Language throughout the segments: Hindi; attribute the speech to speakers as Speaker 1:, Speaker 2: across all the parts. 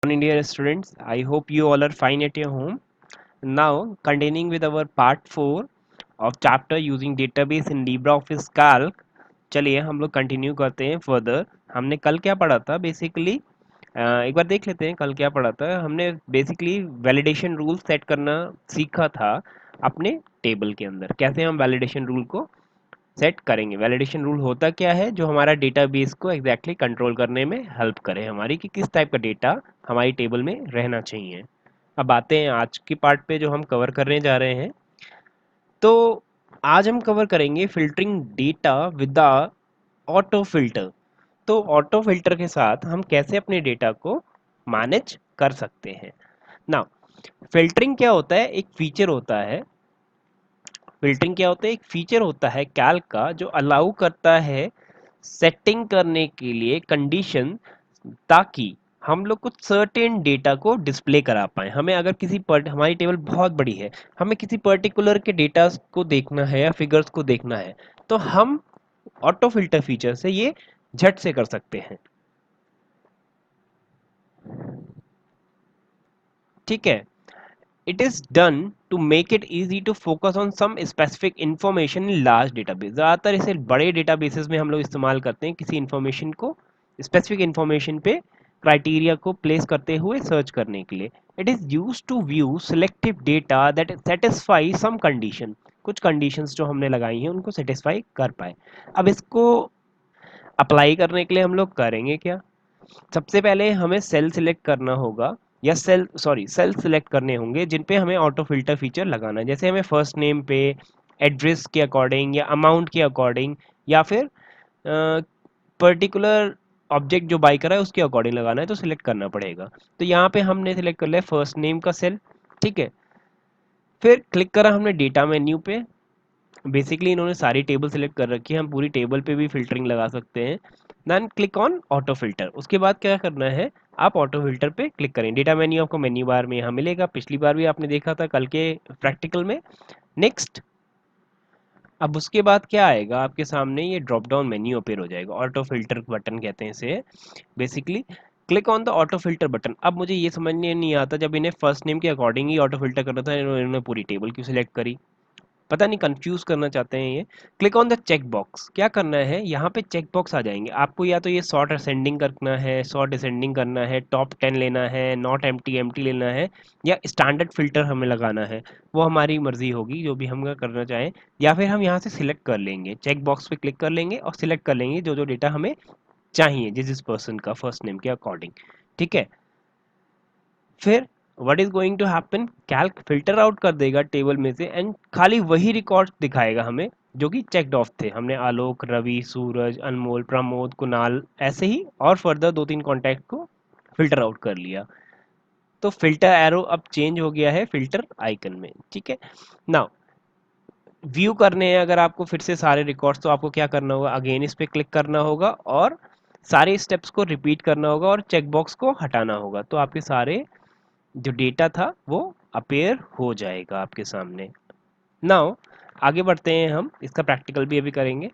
Speaker 1: Morning, dear students. I hope you all are fine at your home. Now, continuing with our part 4 of chapter using database in LibreOffice Calc. चलिए हम लोग कंटिन्यू करते हैं फर्दर. हमने कल क्या पढ़ा था बेसिकली. एक बार देख लेते हैं कल क्या पढ़ा था. हमने बेसिकली वैलिडेशन रूल सेट करना सीखा था अपने टेबल के अंदर. कैसे हम वैलिडेशन रूल को सेट करेंगे. वैलिडेशन रूल होता क्या है, जो हमारा डेटाबेस को एग्जैक्टली कंट्रोल करने में हेल्प करे हमारी, कि किस टाइप का डेटा हमारी टेबल में रहना चाहिए. अब आते हैं आज की पार्ट पे जो हम कवर करने जा रहे हैं. तो आज हम कवर करेंगे filtering data with the auto filter. तो ऑटो फिल्टर के साथ हम कैसे अपने डेटा को मैनेज कर सकते हैं. नाउ, फिल्टरिंग क्या होता है, एक फीचर होता है. फिल्टरिंग क्या होता है, एक फीचर होता है कैल्क का जो अलाउ करता है सेटिंग करने के लिए कंडीशन, ताकि हम लोग कुछ सर्टेन डेटा को डिस्प्ले करा पाए. हमें अगर हमारी टेबल बहुत बड़ी है, हमें किसी पर्टिकुलर के डेटा को देखना है या फिगर्स को देखना है, तो हम ऑटो फिल्टर फीचर से ये झट से कर सकते हैं. ठीक है. It is done to make it easy to focus on some specific information in large database. ज़्यादातर इसे बड़े databases में हम लोग इस्तेमाल करते हैं किसी information को, specific information पे criteria को place करते हुए search करने के लिए. It is used to view selective data that satisfy some condition. कुछ conditions जो हमने लगाई हैं उनको satisfy कर पाए. अब इसको अप्लाई करने के लिए हम लोग करेंगे क्या. सबसे पहले हमें सेल सिलेक्ट करना होगा, या सेल सिलेक्ट करने होंगे जिन पे हमें ऑटो फिल्टर फीचर लगाना है. जैसे हमें फर्स्ट नेम पे, एड्रेस के अकॉर्डिंग या अमाउंट के अकॉर्डिंग, या फिर पर्टिकुलर ऑब्जेक्ट जो बाई करा है उसके अकॉर्डिंग लगाना है, तो सिलेक्ट करना पड़ेगा. तो यहाँ पे हमने सिलेक्ट कर लिया फर्स्ट नेम का सेल. ठीक है. फिर क्लिक करा हमने डेटा मेन्यू पे. बेसिकली इन्होंने सारी टेबल सेलेक्ट कर रखी है, हम पूरी टेबल पे भी फिल्टरिंग लगा सकते हैं. Then click on auto filter. उसके बाद क्या करना है, आप ऑटो फिल्टर पे क्लिक करें. डेटा मेन्यू आपको मेन्यू बार में यहाँ मिलेगा, पिछली बार भी आपने देखा था कल के प्रैक्टिकल में. नेक्स्ट. अब उसके बाद क्या आएगा आपके सामने, ये ड्रॉप डाउन मेन्यू अपेयर हो जाएगा. ऑटो फिल्टर बटन कहते हैं इसे basically. Click on the auto filter button. अब मुझे ये समझ में नहीं आता, जब इन्हें फर्स्ट नेम के अकॉर्डिंग ही ऑटो फिल्टर करना था, इन्होंने पूरी टेबल क्यों सिलेक्ट करी. पता नहीं, कंफ्यूज करना चाहते हैं ये. Click on the check box. क्या करना है, यहाँ पे चेक बॉक्स आ जाएंगे आपको. या तो ये सॉर्ट असेंडिंग करना है, सॉर्ट डिसेंडिंग करना है, टॉप 10 लेना है, नॉट एम्प्टी एम्प्टी लेना है, या स्टैंडर्ड फिल्टर हमें लगाना है. वो हमारी मर्जी होगी, जो भी हम करना चाहें. या फिर हम यहाँ से सिलेक्ट कर लेंगे, चेक बॉक्स पे क्लिक कर लेंगे और सिलेक्ट कर लेंगे जो जो डेटा हमें चाहिए जिस पर्सन का फर्स्ट नेम के अकॉर्डिंग. ठीक है. फिर what is going to happen, Calc filter out कर देगा टेबल में से, एंड खाली वही रिकॉर्ड दिखाएगा हमें जो कि चेक्ड ऑफ थे. हमने आलोक, रवि, सूरज, अनमोल, प्रमोद, कुणाल, ऐसे ही और फर्दर 2-3 कॉन्टैक्ट को फिल्टर आउट कर लिया. तो फिल्टर एरो अब चेंज हो गया है फिल्टर आइकन में. ठीक है. नाउ, व्यू करने हैं अगर आपको फिर से सारे रिकॉर्ड्स, तो आपको क्या करना होगा, अगेन इस पे क्लिक करना होगा और सारे स्टेप्स को रिपीट करना होगा और चेक बॉक्स को हटाना होगा. तो आपके सारे जो डेटा था वो अपेयर हो जाएगा आपके सामने. नाउ आगे बढ़ते हैं, हम इसका प्रैक्टिकल भी अभी करेंगे.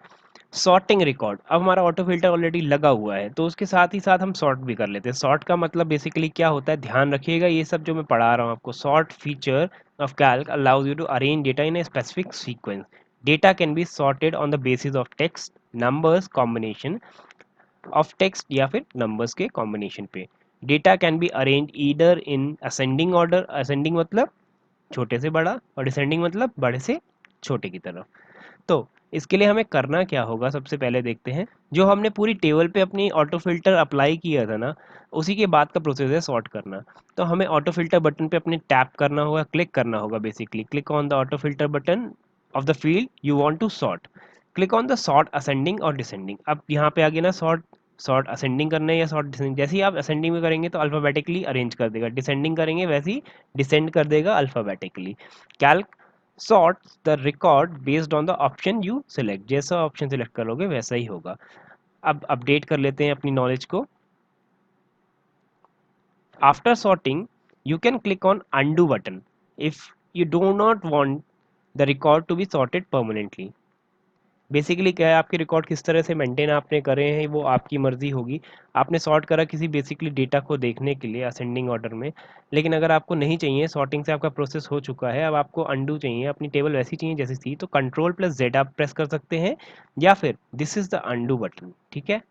Speaker 1: Sorting record. अब हमारा ऑटो फिल्टर ऑलरेडी लगा हुआ है, तो उसके साथ ही साथ हम सॉर्ट भी कर लेते हैं. सॉर्ट का मतलब बेसिकली क्या होता है, ध्यान रखिएगा ये सब जो मैं पढ़ा रहा हूँ आपको. Sort feature of Calc allows you to arrange data in a specific sequence. Data can be sorted on the basis of text, numbers combination of text या फिर नंबर्स के कॉम्बिनेशन पे. Data can be arrange either in ascending order. Ascending मतलब छोटे से बड़ा, और डिसेंडिंग मतलब बड़े से छोटे की तरफ. तो इसके लिए हमें करना क्या होगा, सबसे पहले देखते हैं. जो हमने पूरी टेबल पे अपनी ऑटो फिल्टर अप्लाई किया था ना, उसी के बाद का प्रोसेस है सॉर्ट करना. तो हमें ऑटो फिल्टर बटन पे अपने टैप करना होगा, क्लिक करना होगा. Basically click on the auto filter button of the field you want to sort. Click on the sort ascending और डिसेंडिंग. अब यहाँ पे आगे ना सॉर्ट सॉर्ट असेंडिंग करना है या सॉर्ट डिसेंडिंग. जैसे ही आप असेंडिंग में करेंगे तो अल्फाबेटिकली अरेंज कर देगा, डिसेंडिंग करेंगे वैसे ही डिसेंड कर देगा alphabetically. Calc sort the record based on the option you select. जैसा ऑप्शन सिलेक्ट करोगे वैसा ही होगा. अब अपडेट कर लेते हैं अपनी नॉलेज को. After sorting you can click on undo button if you do not want the record to be sorted permanently. Basically क्या है, आपके रिकॉर्ड किस तरह से मेंटेन आपने करे हैं वो आपकी मर्जी होगी। आपने सॉर्ट करा किसी बेसिकली डेटा को देखने के लिए असेंडिंग ऑर्डर में, लेकिन अगर आपको नहीं चाहिए, सॉर्टिंग से आपका प्रोसेस हो चुका है, अब आपको अंडू चाहिए, अपनी टेबल वैसी चाहिए जैसी थी, तो कंट्रोल प्लस जेड आप प्रेस कर सकते हैं, या फिर this is the undo button. ठीक है,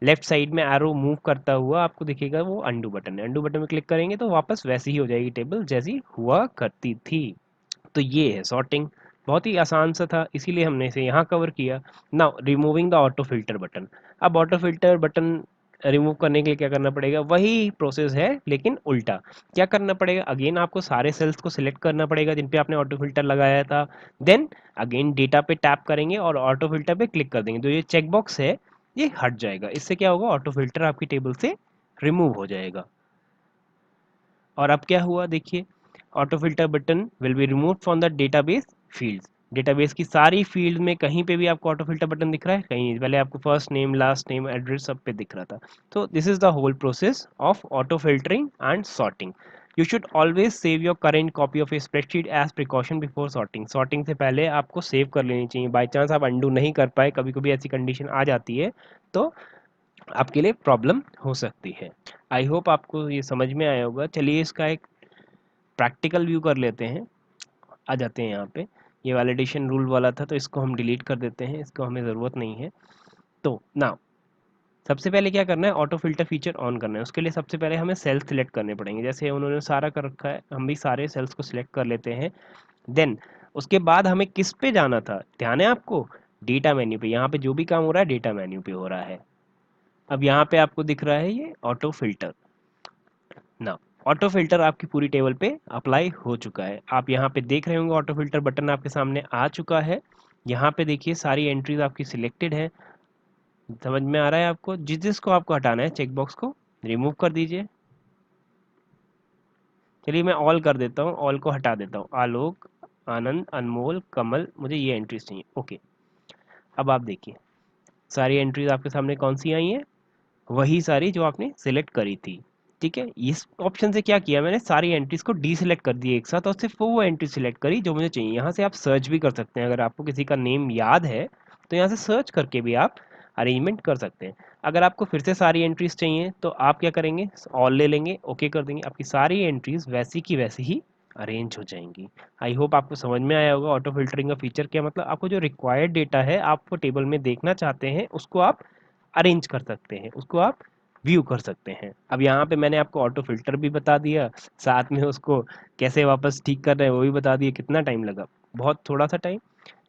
Speaker 1: लेफ्ट साइड में एरो मूव करता हुआ आपको दिखेगा, वो अंडू बटन है। अंडू बटन में क्लिक करेंगे तो वापस वैसी ही हो जाएगी टेबल जैसी हुआ करती थी। तो ये है सॉर्टिंग, बहुत ही आसान सा था, इसीलिए हमने इसे यहाँ कवर किया। Now removing the auto filter button. अब ऑटो फिल्टर बटन रिमूव करने के लिए क्या करना पड़ेगा, वही प्रोसेस है लेकिन उल्टा। क्या करना पड़ेगा, अगेन आपको सारे सेल्स को सिलेक्ट करना पड़ेगा जिन पे आपने ऑटो फिल्टर लगाया था। देन अगेन डेटा पे टैप करेंगे और ऑटो फिल्टर पे क्लिक कर देंगे, तो ये चेक बॉक्स है ये हट जाएगा। इससे क्या होगा, ऑटो फिल्टर आपकी टेबल से रिमूव हो जाएगा। और अब क्या हुआ देखिए, auto filter button will be remove from the database fields. Database की सारी फील्ड में कहीं पे भी आपको ऑटो फिल्टर बटन दिख रहा है, कहीं पहले आपको first name last name address सब पे दिख रहा था। तो this is the whole process of auto filtering and sorting. You should always save your current copy of a spreadsheet as precaution before sorting. Sorting से पहले आपको सेव कर लेनी चाहिए, बाई चांस आप अंडू नहीं कर पाए, कभी कभी ऐसी कंडीशन आ जाती है, तो आपके लिए प्रॉब्लम हो सकती है। आई होप आपको ये समझ में आया होगा। चलिए इसका एक प्रैक्टिकल व्यू कर लेते हैं। आ जाते हैं यहाँ पे, ये वैलिडेशन रूल वाला था तो इसको हम डिलीट कर देते हैं, इसको हमें ज़रूरत नहीं है। तो ना सबसे पहले क्या करना है, ऑटो फिल्टर फीचर ऑन करना है। उसके लिए सबसे पहले हमें सेल्स सिलेक्ट करने पड़ेंगे, जैसे उन्होंने सारा कर रखा है, हम भी सारे सेल्स को सिलेक्ट कर लेते हैं। देन उसके बाद हमें किस पे जाना था, ध्यान है आपको, डेटा मेन्यू पे। यहाँ पे जो भी काम हो रहा है डेटा मेन्यू पे हो रहा है। अब यहाँ पे आपको दिख रहा है ये ऑटो फिल्टर। ना ऑटो फिल्टर आपकी पूरी टेबल पे अप्लाई हो चुका है। आप यहाँ पे देख रहे होंगे ऑटो फिल्टर बटन आपके सामने आ चुका है। यहाँ पे देखिए सारी एंट्रीज आपकी सिलेक्टेड है। समझ में आ रहा है आपको, जिस जिसको आपको हटाना है चेक बॉक्स को रिमूव कर दीजिए। चलिए मैं ऑल कर देता हूँ, ऑल को हटा देता हूँ। आलोक, आनंद, अनमोल, कमल, मुझे ये एंट्रीज चाहिए। ओके, अब आप देखिए सारी एंट्रीज आपके सामने कौन सी आई हैं, वही सारी जो आपने सिलेक्ट करी थी। ठीक है, इस ऑप्शन से क्या किया मैंने, सारी एंट्रीज को डीसिलेक्ट कर दिया एक साथ और सिर्फ वो एंट्री सिलेक्ट करी जो मुझे चाहिए। यहाँ से आप सर्च भी कर सकते हैं, अगर आपको किसी का नेम याद है तो यहाँ से सर्च करके भी आप अरेंजमेंट कर सकते हैं। अगर आपको फिर से सारी एंट्रीज चाहिए तो आप क्या करेंगे, ऑल ले लेंगे, ओके कर देंगे, आपकी सारी एंट्रीज वैसी की वैसी ही अरेंज हो जाएंगी। आई होप आपको समझ में आया होगा ऑटो फिल्टरिंग का फीचर क्या मतलब। आपको जो रिक्वायर्ड डेटा है आप वो टेबल में देखना चाहते हैं, उसको आप अरेंज कर सकते हैं, उसको आप व्यू कर सकते हैं। अब यहाँ पे मैंने आपको ऑटो फिल्टर भी बता दिया, साथ में उसको कैसे वापस ठीक कर रहे हैं वो भी बता दिया। कितना टाइम लगा, बहुत थोड़ा सा टाइम।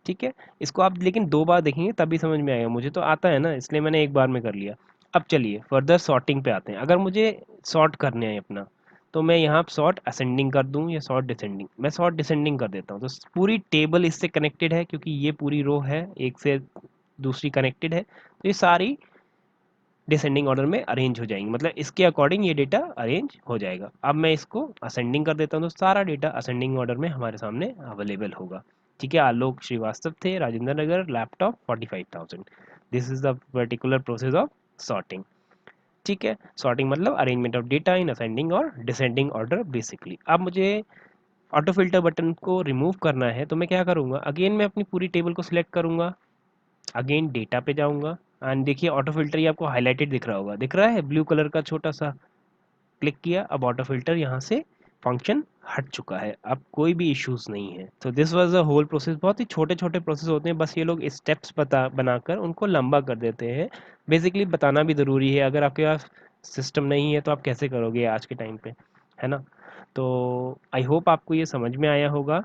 Speaker 1: ठीक है, इसको आप लेकिन 2 बार देखेंगे तभी समझ में आएगा। मुझे तो आता है ना, इसलिए मैंने एक बार में कर लिया। अब चलिए फर्दर सॉर्टिंग पे आते हैं। अगर मुझे सॉर्ट करने हैं अपना, तो मैं यहाँ सॉर्ट असेंडिंग कर दूँ या सॉर्ट डिसेंडिंग। मैं सॉर्ट डिसेंडिंग कर देता हूँ, तो पूरी टेबल इससे कनेक्टेड है क्योंकि ये पूरी रो है एक से दूसरी कनेक्टेड है, तो ये सारी डिसेंडिंग ऑर्डर में अरेंज हो जाएंगी, मतलब इसके अकॉर्डिंग ये डेटा अरेंज हो जाएगा। अब मैं इसको असेंडिंग कर देता हूँ, तो सारा डेटा असेंडिंग ऑर्डर में हमारे सामने अवेलेबल होगा। ठीक है, आलोक श्रीवास्तव थे, Rajendra Nagar, laptop 45,000। This is the particular process of sorting. ठीक है, सॉर्टिंग मतलब arrangement of data in ascending और डिसेंडिंग ऑर्डर बेसिकली। अब मुझे ऑटो फिल्टर बटन को रिमूव करना है, तो मैं क्या करूँगा, अगेन मैं अपनी पूरी टेबल को सिलेक्ट करूँगा, अगेन डेटा पे जाऊंगा एंड देखिए ऑटो फिल्टर ये आपको हाईलाइटेड दिख रहा होगा, दिख रहा है ब्लू कलर का छोटा सा। क्लिक किया, अब ऑटो फिल्टर यहाँ से फंक्शन हट चुका है, अब कोई भी इश्यूज नहीं है। तो this was the whole process. बहुत ही छोटे छोटे प्रोसेस होते हैं, बस ये लोग स्टेप्स बनाकर उनको लंबा कर देते हैं। बेसिकली बताना भी ज़रूरी है, अगर आपके पास सिस्टम नहीं है तो आप कैसे करोगे आज के टाइम पे, है ना। तो आई होप आपको ये समझ में आया होगा।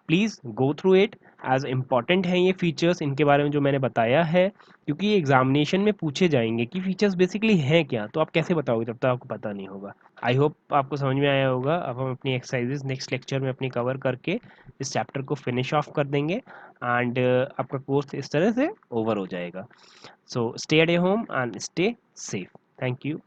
Speaker 1: Please go through it, as important हैं ये फीचर्स, इनके बारे में जो मैंने बताया है, क्योंकि ये एग्जामिनेशन में पूछे जाएंगे कि फीचर्स बेसिकली हैं क्या, तो आप कैसे बताओगे जब तक आपको पता नहीं होगा। आई होप आपको समझ में आया होगा। अब हम अपनी एक्सरसाइजेज नेक्स्ट लेक्चर में अपनी कवर करके इस चैप्टर को फिनिश ऑफ कर देंगे एंड आपका कोर्स इस तरह से ओवर हो जाएगा। So stay at home and stay safe. Thank you.